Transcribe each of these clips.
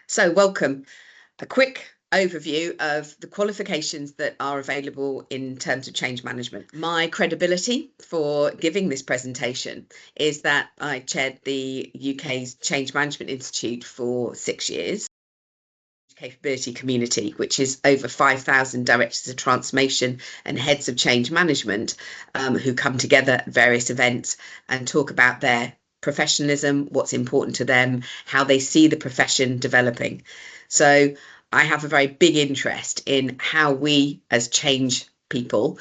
So welcome. A quick overview of the qualifications that are available in terms of change management. My credibility for giving this presentation is that I chaired the UK's Change Management Institute for 6 years. Capability community, which is over 5,000 directors of transformation and heads of change management who come together at various events and talk about their professionalism, what's important to them, how they see the profession developing. So I have a very big interest in how we as change people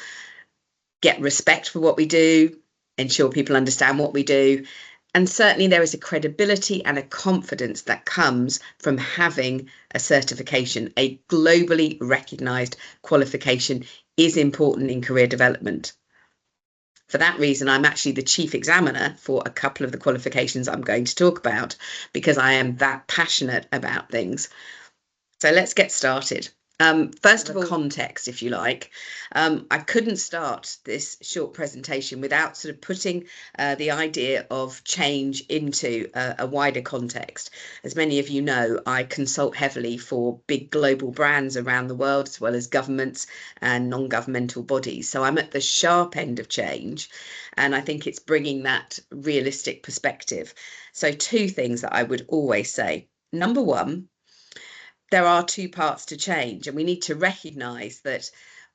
get respect for what we do, ensure people understand what we do. And certainly there is a credibility and a confidence that comes from having a certification. A globally recognised qualification is important in career development. For that reason, I'm actually the chief examiner for a couple of the qualifications I'm going to talk about because I am that passionate about things. So let's get started. First of all, context, if you like. I couldn't start this short presentation without sort of putting the idea of change into a wider context. As many of you know, I consult heavily for big global brands around the world, as well as governments and non-governmental bodies. So I'm at the sharp end of change, and I think it's bringing that realistic perspective. So two things that I would always say. Number one, there are two parts to change, and we need to recognise that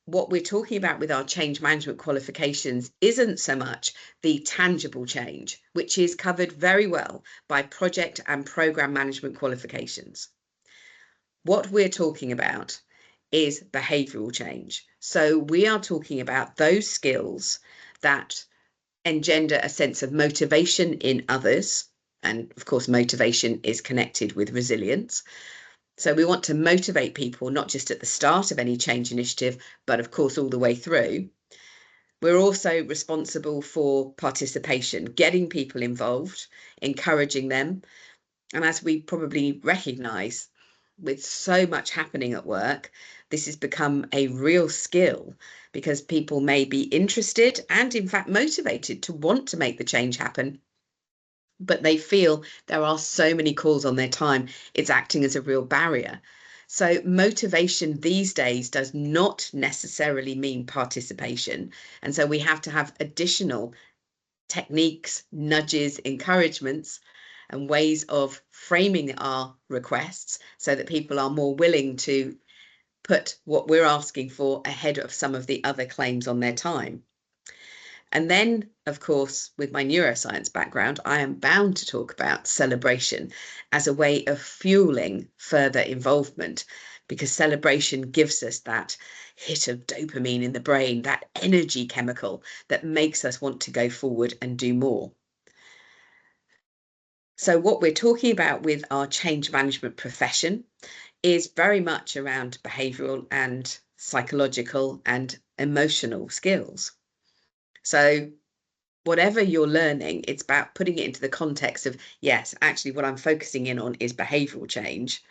what we're talking about with our change management qualifications isn't so much the tangible change, which is covered very well by project and programme management qualifications. What we're talking about is behavioural change. So we are talking about those skills that engender a sense of motivation in others. And of course, motivation is connected with resilience. So we want to motivate people, not just at the start of any change initiative, but of course, all the way through. We're also responsible for participation, getting people involved, encouraging them. And as we probably recognise, with so much happening at work, this has become a real skill because people may be interested and in fact motivated to want to make the change happen, but they feel there are so many calls on their time, it's acting as a real barrier. So motivation these days does not necessarily mean participation. And so we have to have additional techniques, nudges, encouragements, and ways of framing our requests so that people are more willing to put what we're asking for ahead of some of the other claims on their time. And then, of course, with my neuroscience background, I am bound to talk about celebration as a way of fueling further involvement, because celebration gives us that hit of dopamine in the brain, that energy chemical that makes us want to go forward and do more. So what we're talking about with our change management profession is very much around behavioural and psychological and emotional skills. So whatever you're learning, it's about putting it into the context of, yes, actually what I'm focusing in on is behavioural change,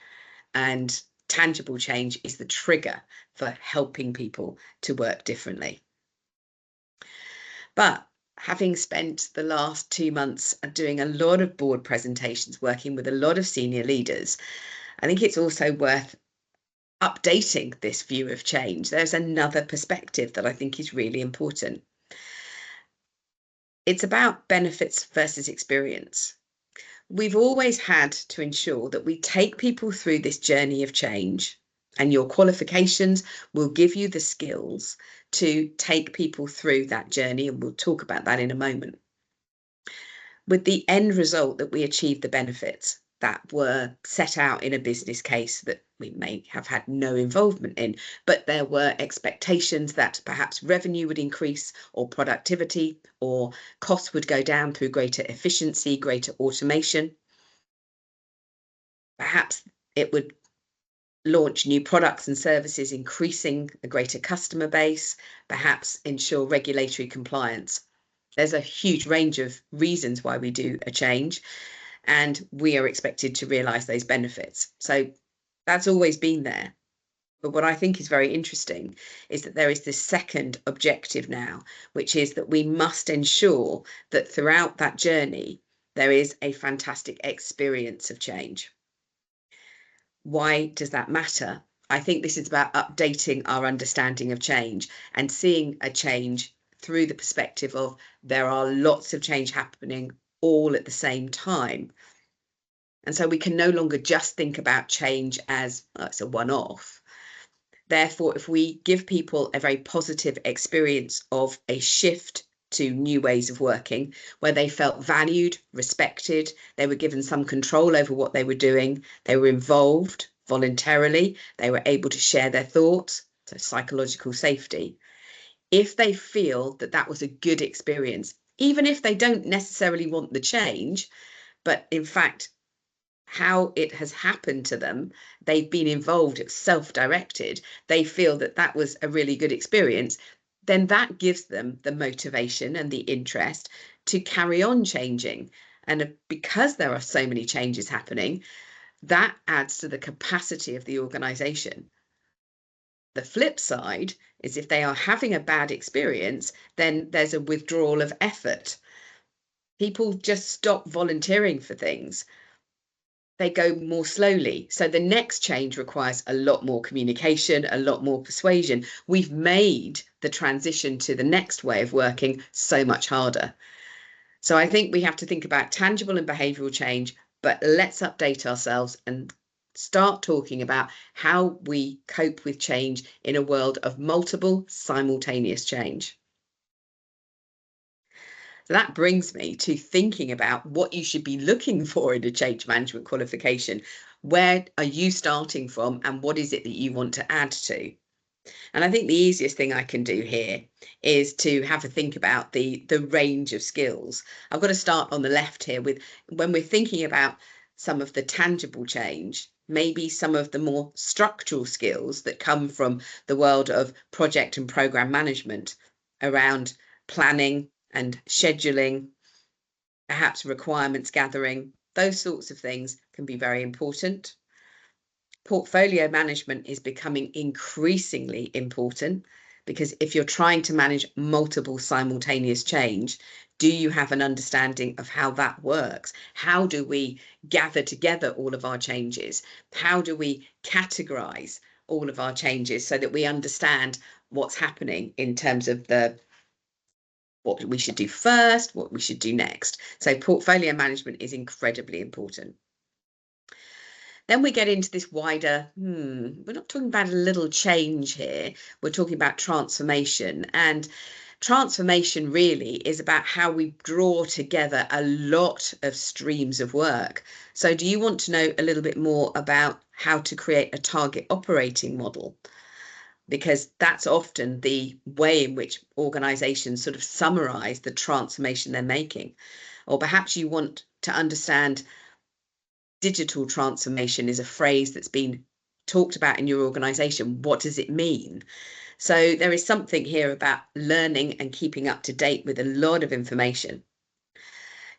and tangible change is the trigger for helping people to work differently. But having spent the last 2 months doing a lot of board presentations, working with a lot of senior leaders, I think it's also worth updating this view of change. There's another perspective that I think is really important. It's about benefits versus experience. We've always had to ensure that we take people through this journey of change, and your qualifications will give you the skills to take people through that journey, and we'll talk about that in a moment. With the end result that we achieve the benefits that were set out in a business case that we may have had no involvement in, but there were expectations that perhaps revenue would increase or productivity or costs would go down through greater efficiency, greater automation. Perhaps it would launch new products and services, increasing a greater customer base, perhaps ensure regulatory compliance. There's a huge range of reasons why we do a change, and we are expected to realise those benefits. So that's always been there. But what I think is very interesting is that there is this second objective now, which is that we must ensure that throughout that journey, there is a fantastic experience of change. Why does that matter? I think this is about updating our understanding of change and seeing a change through the perspective of there are lots of change happening all at the same time. And so we can no longer just think about change as it's a one-off. Therefore, if we give people a very positive experience of a shift to new ways of working, where they felt valued, respected, they were given some control over what they were doing, they were involved voluntarily, they were able to share their thoughts, so psychological safety. If they feel that that was a good experience, even if they don't necessarily want the change, but in fact, how it has happened to them, they've been involved, it's self-directed, they feel that that was a really good experience, then that gives them the motivation and the interest to carry on changing. And because there are so many changes happening, that adds to the capacity of the organization. The flip side is if they are having a bad experience, then there's a withdrawal of effort. People just stop volunteering for things. They go more slowly. So the next change requires a lot more communication, a lot more persuasion. We've made the transition to the next way of working so much harder. So I think we have to think about tangible and behavioural change, but let's update ourselves and start talking about how we cope with change in a world of multiple simultaneous change. So that brings me to thinking about what you should be looking for in a change management qualification. Where are you starting from and what is it that you want to add to? And I think the easiest thing I can do here is to have a think about the range of skills. I've got to start on the left here with when we're thinking about some of the tangible change, maybe some of the more structural skills that come from the world of project and program management around planning and scheduling, perhaps requirements gathering, those sorts of things can be very important. Portfolio management is becoming increasingly important because if you're trying to manage multiple simultaneous change, do you have an understanding of how that works? How do we gather together all of our changes? How do we categorize all of our changes so that we understand what's happening in terms of what we should do first, what we should do next? So portfolio management is incredibly important. Then we get into this wider, we're not talking about a little change here, we're talking about transformation. And transformation really is about how we draw together a lot of streams of work. So do you want to know a little bit more about how to create a target operating model? Because that's often the way in which organizations sort of summarize the transformation they're making. Or perhaps you want to understand digital transformation is a phrase that's been talked about in your organization. What does it mean? So there is something here about learning and keeping up to date with a lot of information.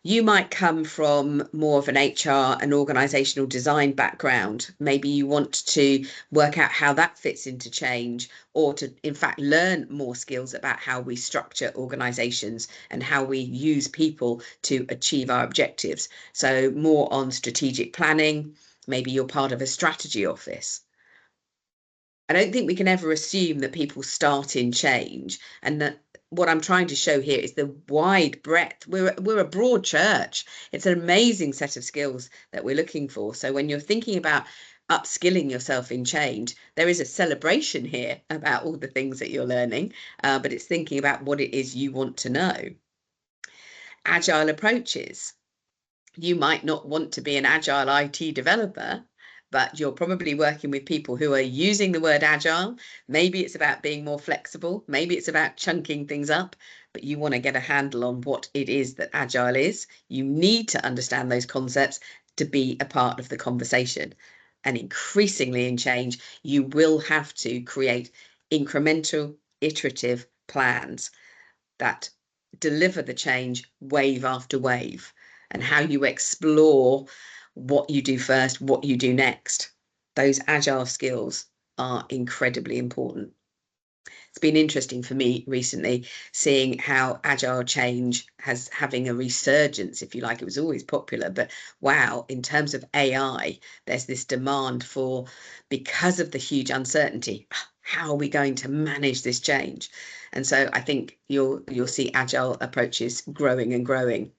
You might come from more of an HR and organizational design background. Maybe you want to work out how that fits into change, or to, in fact, learn more skills about how we structure organizations and how we use people to achieve our objectives. So more on strategic planning. Maybe you're part of a strategy office. I don't think we can ever assume that people start in change, and that what I'm trying to show here is the wide breadth. We're a broad church. It's an amazing set of skills that we're looking for. So when you're thinking about upskilling yourself in change, there is a celebration here about all the things that you're learning, but it's thinking about what it is you want to know. Agile approaches. You might not want to be an agile IT developer, but you're probably working with people who are using the word agile. Maybe it's about being more flexible. Maybe it's about chunking things up, but you want to get a handle on what it is that agile is. You need to understand those concepts to be a part of the conversation. And increasingly in change, you will have to create incremental, iterative plans that deliver the change wave after wave, and how you explore what you do first, what you do next. Those agile skills are incredibly important. It's been interesting for me recently seeing how agile change has having a resurgence, if you like. It was always popular, but wow, in terms of AI, there's this demand for, because of the huge uncertainty, how are we going to manage this change? And so I think you'll see agile approaches growing and growing.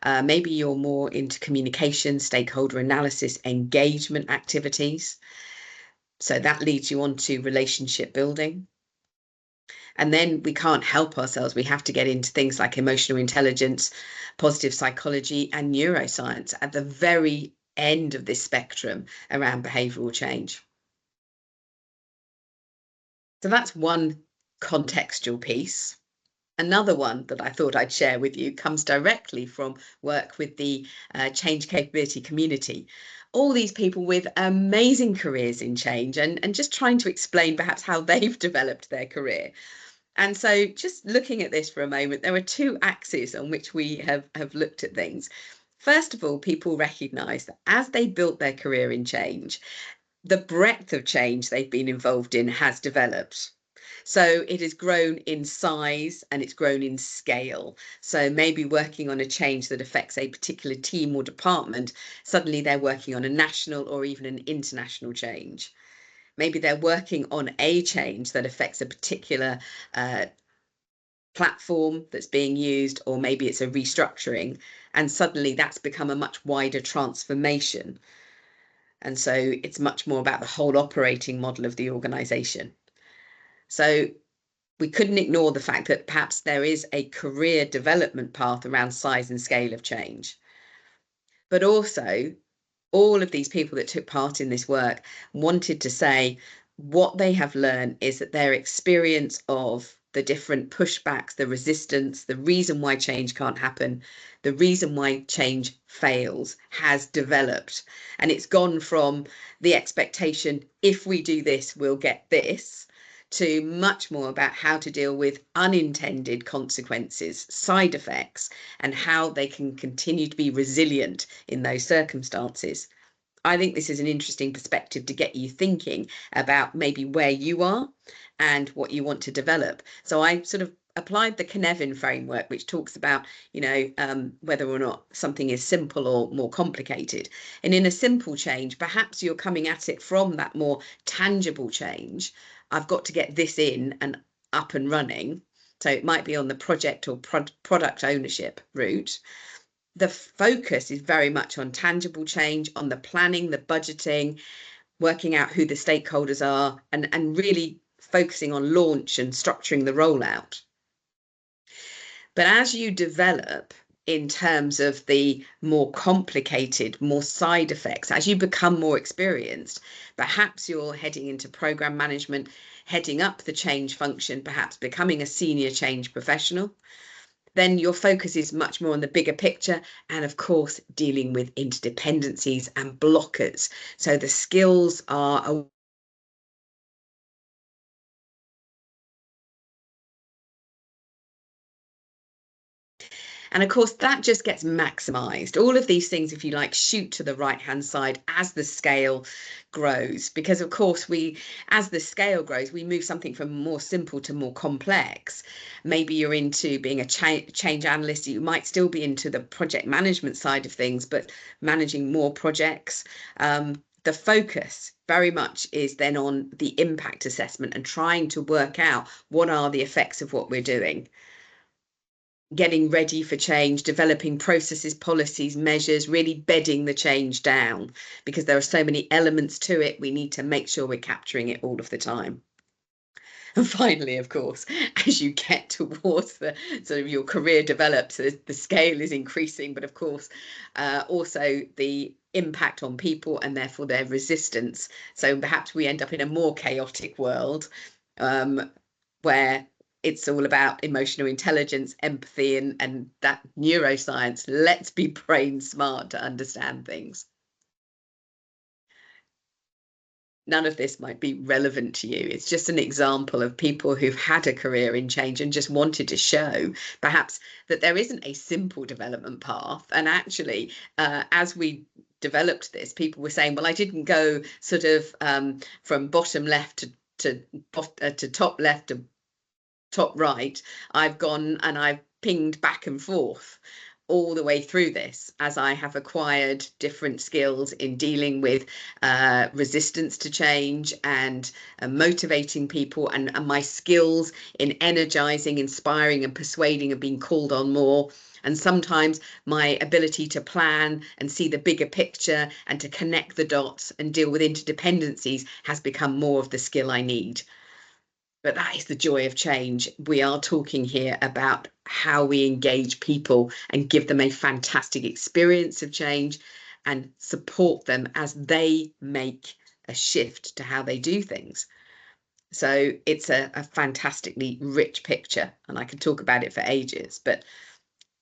Maybe you're more into communication, stakeholder analysis, engagement activities. So that leads you on to relationship building. And then we can't help ourselves. We have to get into things like emotional intelligence, positive psychology, and neuroscience at the very end of this spectrum around behavioral change. So that's one contextual piece. Another one that I thought I'd share with you comes directly from work with the change capability community. All these people with amazing careers in change, and just trying to explain perhaps how they've developed their career. And so just looking at this for a moment, there are two axes on which we have looked at things. First of all, people recognise that as they built their career in change, the breadth of change they've been involved in has developed. So it has grown in size and it's grown in scale. So maybe working on a change that affects a particular team or department, suddenly they're working on a national or even an international change. Maybe they're working on a change that affects a particular platform that's being used, or maybe it's a restructuring, and suddenly that's become a much wider transformation. And so it's much more about the whole operating model of the organization. So we couldn't ignore the fact that perhaps there is a career development path around size and scale of change. But also, all of these people that took part in this work wanted to say what they have learned is that their experience of the different pushbacks, the resistance, the reason why change can't happen, the reason why change fails has developed. And it's gone from the expectation, if we do this, we'll get this, to much more about how to deal with unintended consequences, side effects, and how they can continue to be resilient in those circumstances. I think this is an interesting perspective to get you thinking about maybe where you are and what you want to develop. So I sort of applied the Cynefin framework, which talks about, whether or not something is simple or more complicated. And in a simple change, perhaps you're coming at it from that more tangible change. I've got to get this in and up and running. So it might be on the project or product ownership route. The focus is very much on tangible change, on the planning, the budgeting, working out who the stakeholders are, and really focusing on launch and structuring the rollout. But as you develop in terms of the more complicated, more side effects, as you become more experienced, perhaps you're heading into program management, heading up the change function, perhaps becoming a senior change professional. Then your focus is much more on the bigger picture and, of course, dealing with interdependencies and blockers. So the skills are and of course, that just gets maximized. All of these things, if you like, shoot to the right-hand side as the scale grows. Because, of course, as the scale grows, we move something from more simple to more complex. Maybe you're into being a change analyst. You might still be into the project management side of things, but managing more projects. The focus very much is then on the impact assessment and trying to work out what are the effects of what we're doing. Getting ready for change, developing processes, policies, measures, really bedding the change down, because there are so many elements to it. We need to make sure we're capturing it all of the time. And finally, of course, as you get towards the sort of your career develops, the scale is increasing, but of course, also the impact on people and therefore their resistance. So perhaps we end up in a more chaotic world where it's all about emotional intelligence, empathy, and that neuroscience. Let's be brain smart to understand things. None of this might be relevant to you. It's just an example of people who've had a career in change and just wanted to show perhaps that there isn't a simple development path. And actually, as we developed this, people were saying, well, I didn't go sort of from bottom left to top left to top right, I've gone and I've pinged back and forth all the way through this as I have acquired different skills in dealing with resistance to change and motivating people, and my skills in energizing, inspiring and persuading have been called on more. And sometimes my ability to plan and see the bigger picture and to connect the dots and deal with interdependencies has become more of the skill I need. But that is the joy of change. We are talking here about how we engage people and give them a fantastic experience of change and support them as they make a shift to how they do things. So it's a fantastically rich picture, and I could talk about it for ages. But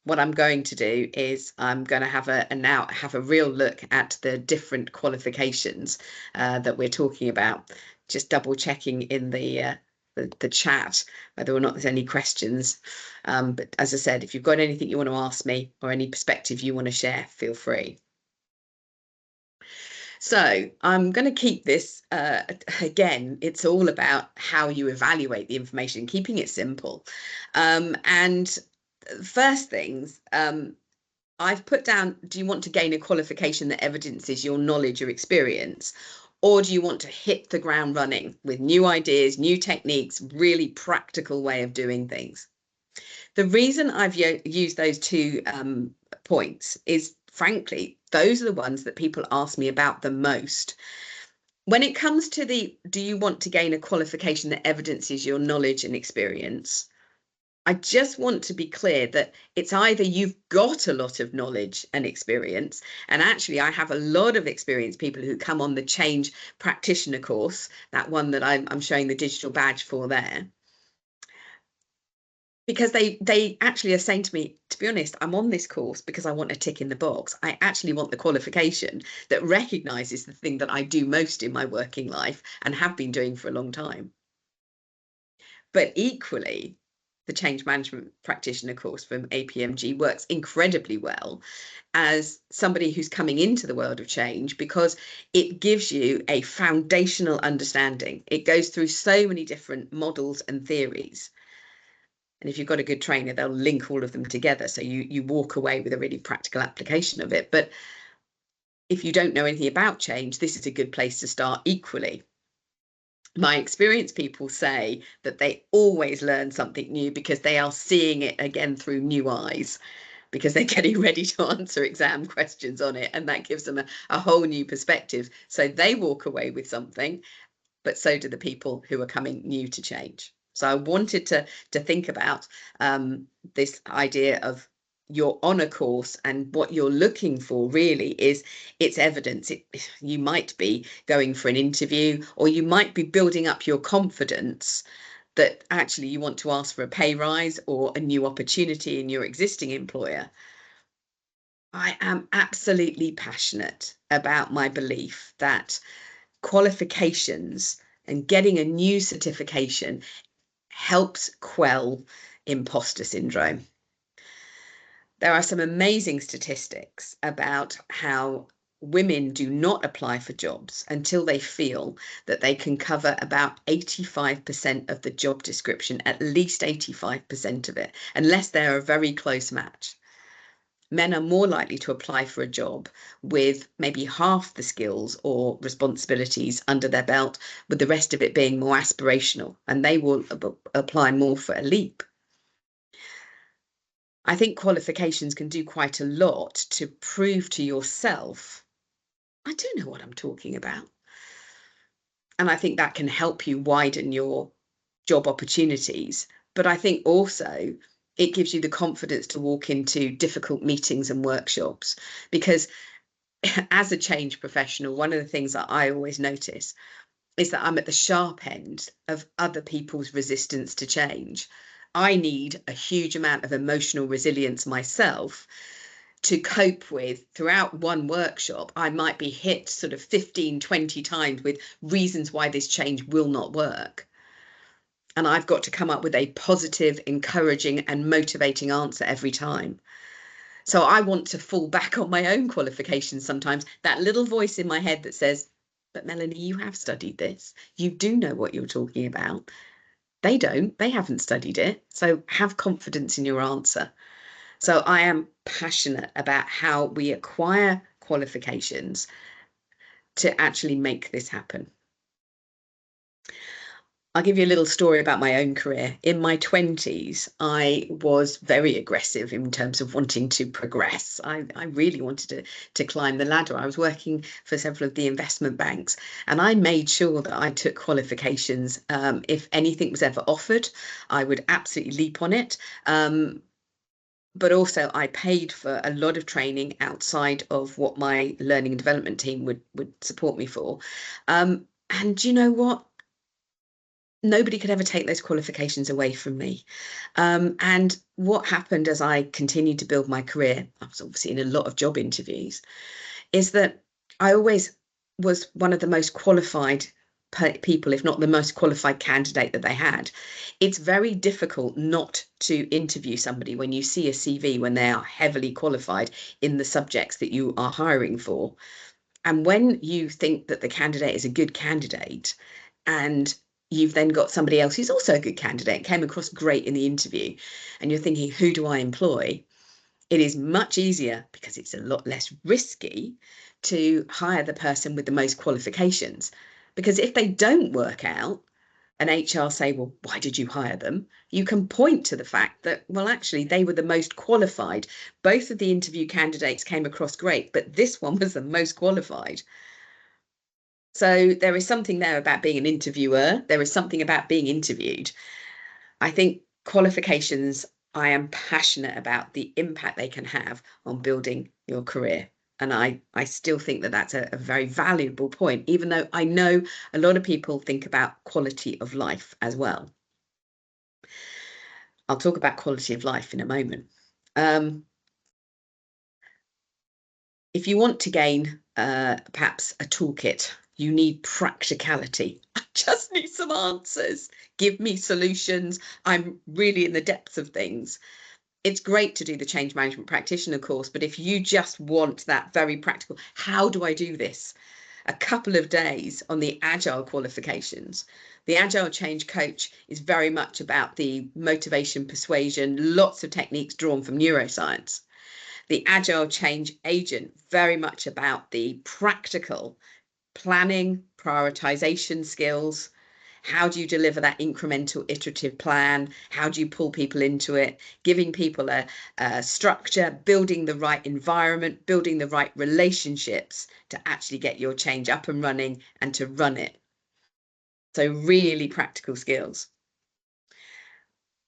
what I'm going to do is I'm going to have a real look at the different qualifications that we're talking about. Just double checking in the chat whether or not there's any questions. But as I said, if you've got anything you want to ask me or any perspective you want to share, feel free. So I'm going to keep this, again, it's all about how you evaluate the information, keeping it simple. And first things, I've put down, do you want to gain a qualification that evidences your knowledge or experience? Or do you want to hit the ground running with new ideas, new techniques, really practical way of doing things? The reason I've used those two points is, frankly, those are the ones that people ask me about the most. When it comes to do you want to gain a qualification that evidences your knowledge and experience? I just want to be clear that it's either you've got a lot of knowledge and experience, and actually I have a lot of experienced people who come on the change practitioner course, that one that I'm showing the digital badge for there, because they actually are saying to me, to be honest, I'm on this course because I want a tick in the box. I actually want the qualification that recognises the thing that I do most in my working life and have been doing for a long time. But equally, the change management practitioner course from APMG works incredibly well as somebody who's coming into the world of change, because it gives you a foundational understanding. It goes through so many different models and theories. And if you've got a good trainer, they'll link all of them together. So you walk away with a really practical application of it. But if you don't know anything about change, this is a good place to start equally. My experienced people say that they always learn something new because they are seeing it again through new eyes, because they're getting ready to answer exam questions on it, and that gives them a whole new perspective. So they walk away with something, but so do the people who are coming new to change. So I wanted to think about this idea of you're on a course, and what you're looking for really is it's evidence. You might be going for an interview, or you might be building up your confidence that actually you want to ask for a pay rise or a new opportunity in your existing employer. I am absolutely passionate about my belief that qualifications and getting a new certification helps quell imposter syndrome. There are some amazing statistics about how women do not apply for jobs until they feel that they can cover about 85% of the job description, at least 85% of it, unless they're a very close match. Men are more likely to apply for a job with maybe half the skills or responsibilities under their belt, with the rest of it being more aspirational, and they will apply more for a leap. I think qualifications can do quite a lot to prove to yourself, I do know what I'm talking about. And I think that can help you widen your job opportunities. But I think also it gives you the confidence to walk into difficult meetings and workshops, because as a change professional, one of the things that I always notice is that I'm at the sharp end of other people's resistance to change. I need a huge amount of emotional resilience myself to cope with. Throughout one workshop, I might be hit sort of 15, 20 times with reasons why this change will not work. And I've got to come up with a positive, encouraging and motivating answer every time. So I want to fall back on my own qualifications sometimes, that little voice in my head that says, But Melanie, you have studied this. You do know what you're talking about. They don't. They haven't studied it. So have confidence in your answer. So I am passionate about how we acquire qualifications to actually make this happen. I'll give you a little story about my own career. In my 20s, I was very aggressive in terms of wanting to progress. I really wanted to climb the ladder. I was working for several of the investment banks, and I made sure that I took qualifications. If anything was ever offered, I would absolutely leap on it. But also I paid for a lot of training outside of what my learning and development team would support me for. And you know what? Nobody could ever take those qualifications away from me. And what happened as I continued to build my career, I was obviously in a lot of job interviews, is that I always was one of the most qualified people, if not the most qualified candidate that they had. It's very difficult not to interview somebody when you see a CV when they are heavily qualified in the subjects that you are hiring for. And when you think that the candidate is a good candidate, and you've then got somebody else who's also a good candidate, came across great in the interview, and you're thinking, who do I employ? It is much easier, because it's a lot less risky, to hire the person with the most qualifications. Because if they don't work out and HR say, well, why did you hire them? You can point to the fact that, well, actually, they were the most qualified. Both of the interview candidates came across great, but this one was the most qualified. So there is something there about being an interviewer. There is something about being interviewed. I think qualifications, I am passionate about the impact they can have on building your career. And I still think that that's a very valuable point, even though I know a lot of people think about quality of life as well. I'll talk about quality of life in a moment. If you want to gain perhaps a toolkit, you need practicality. I just need some answers. Give me solutions. I'm really in the depths of things. It's great to do the change management practitioner course, but if you just want that very practical, how do I do this? A couple of days on the agile qualifications. The agile change coach is very much about the motivation, persuasion, lots of techniques drawn from neuroscience. The agile change agent, very much about the practical planning, prioritization skills. How do you deliver that incremental iterative plan? How do you pull people into it? Giving people a structure, building the right environment, building the right relationships to actually get your change up and running and to run it. So really practical skills.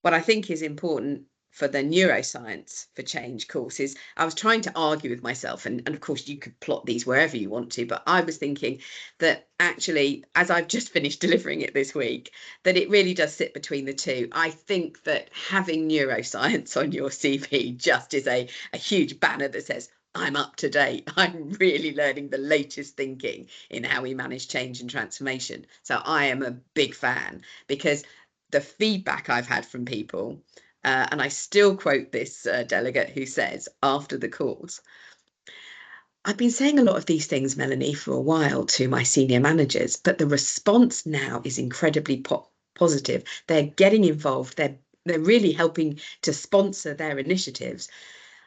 What I think is important for the neuroscience for change courses, I was trying to argue with myself, and of course you could plot these wherever you want to, but I was thinking that actually, as I've just finished delivering it this week, that it really does sit between the two. I think that having neuroscience on your CV just is a huge banner that says, I'm up to date. I'm really learning the latest thinking in how we manage change and transformation. So I am a big fan, because the feedback I've had from people, and I still quote this delegate who says after the course, I've been saying a lot of these things, Melanie, for a while to my senior managers, but the response now is incredibly positive. They're getting involved. They're really helping to sponsor their initiatives.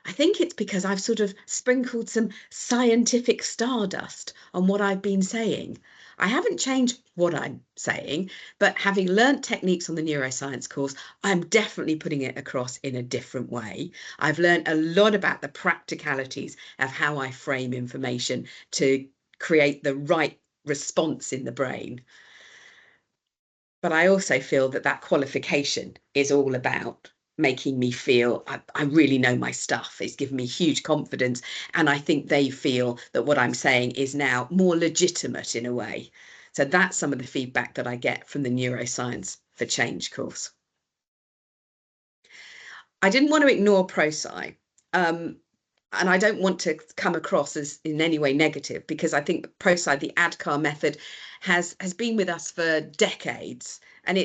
I think it's because I've sort of sprinkled some scientific stardust on what I've been saying. I haven't changed what I'm saying, but having learnt techniques on the neuroscience course, I'm definitely putting it across in a different way. I've learned a lot about the practicalities of how I frame information to create the right response in the brain. But I also feel that that qualification is all about making me feel I really know my stuff. It's given me huge confidence. And I think they feel that what I'm saying is now more legitimate in a way. So that's some of the feedback that I get from the Neuroscience for Change course. I didn't want to ignore ProSci. And I don't want to come across as in any way negative, because I think ProSci, the ADCAR method, has been with us for decades, and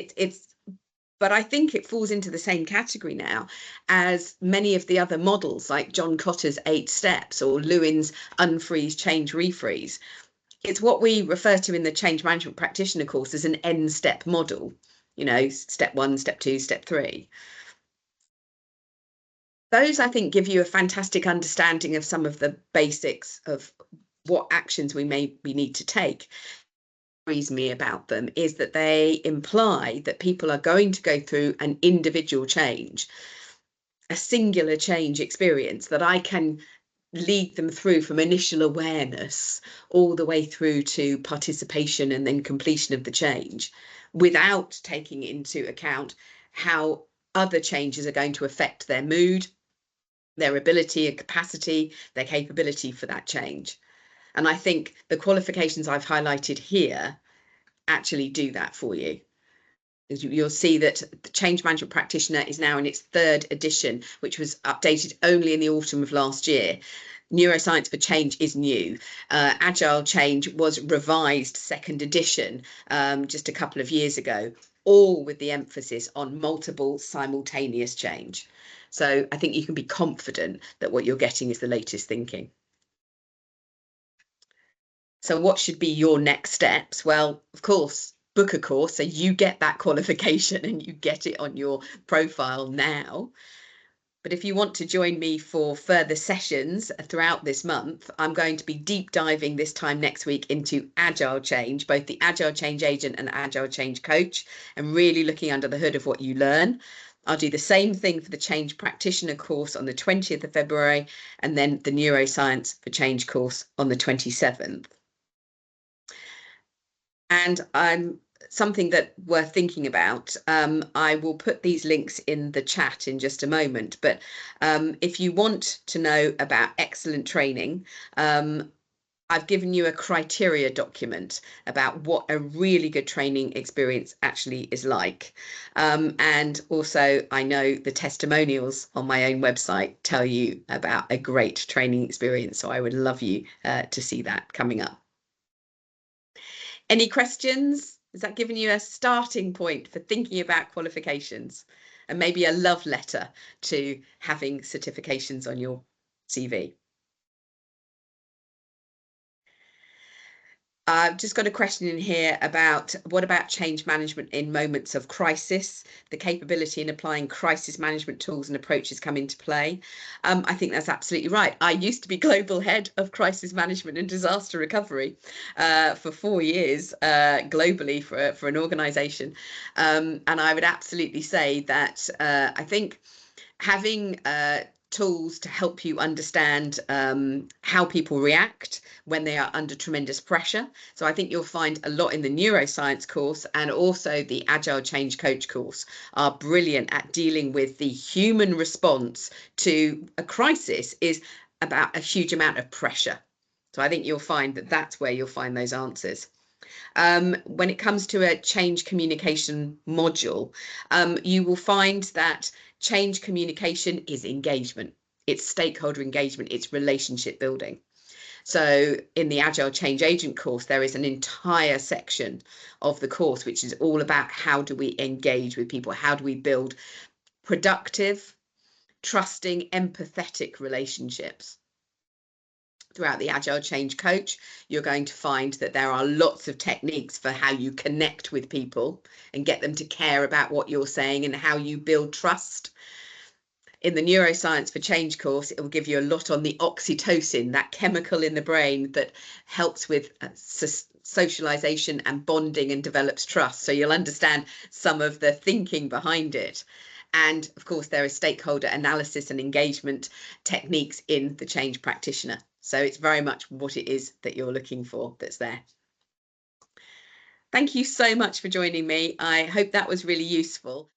but I think it falls into the same category now as many of the other models, like John Cotter's 8 steps or Lewin's unfreeze, change, refreeze. It's what we refer to in the change management practitioner course as an N-step model, step 1, step 2, step 3. Those, I think, give you a fantastic understanding of some of the basics of what actions we need to take. What worries me about them is that they imply that people are going to go through an individual change, a singular change experience that I can lead them through from initial awareness all the way through to participation and then completion of the change, without taking into account how other changes are going to affect their mood, their ability and capacity, their capability for that change. And I think the qualifications I've highlighted here actually do that for you. You'll see that the Change Management Practitioner is now in its 3rd edition, which was updated only in the autumn of last year. Neuroscience for Change is new. Agile Change was revised 2nd edition just a couple of years ago, all with the emphasis on multiple simultaneous change. So I think you can be confident that what you're getting is the latest thinking. So what should be your next steps? Well, of course, book a course so you get that qualification and you get it on your profile now. But if you want to join me for further sessions throughout this month, I'm going to be deep diving this time next week into Agile Change, both the Agile Change Agent and Agile Change Coach, and really looking under the hood of what you learn. I'll do the same thing for the Change Practitioner course on the 20th of February, and then the Neuroscience for Change course on the 27th. And something that worth thinking about, I will put these links in the chat in just a moment, but if you want to know about excellent training, I've given you a criteria document about what a really good training experience actually is like. And also, I know the testimonials on my own website tell you about a great training experience, so I would love you to see that coming up. Any questions? Has that given you a starting point for thinking about qualifications and maybe a love letter to having certifications on your CV? I've just got a question in here about what about change management in moments of crisis? The capability in applying crisis management tools and approaches come into play. I think that's absolutely right. I used to be global head of crisis management and disaster recovery for 4 years globally for an organization. And I would absolutely say that I think having tools to help you understand how people react when they are under tremendous pressure. So I think you'll find a lot in the neuroscience course, and also the Agile Change Coach course are brilliant at dealing with the human response to a crisis is about a huge amount of pressure. So I think you'll find that that's where you'll find those answers. When it comes to a change communication module, you will find that change communication is engagement. It's stakeholder engagement. It's relationship building. So in the Agile Change Agent course, there is an entire section of the course which is all about how do we engage with people? How do we build productive, trusting, empathetic relationships? Throughout the Agile Change Coach, you're going to find that there are lots of techniques for how you connect with people and get them to care about what you're saying and how you build trust. In the Neuroscience for Change course, it will give you a lot on the oxytocin, that chemical in the brain that helps with socialization and bonding and develops trust. So you'll understand some of the thinking behind it. And of course, there is stakeholder analysis and engagement techniques in the Change Practitioner. So it's very much what it is that you're looking for that's there. Thank you so much for joining me. I hope that was really useful.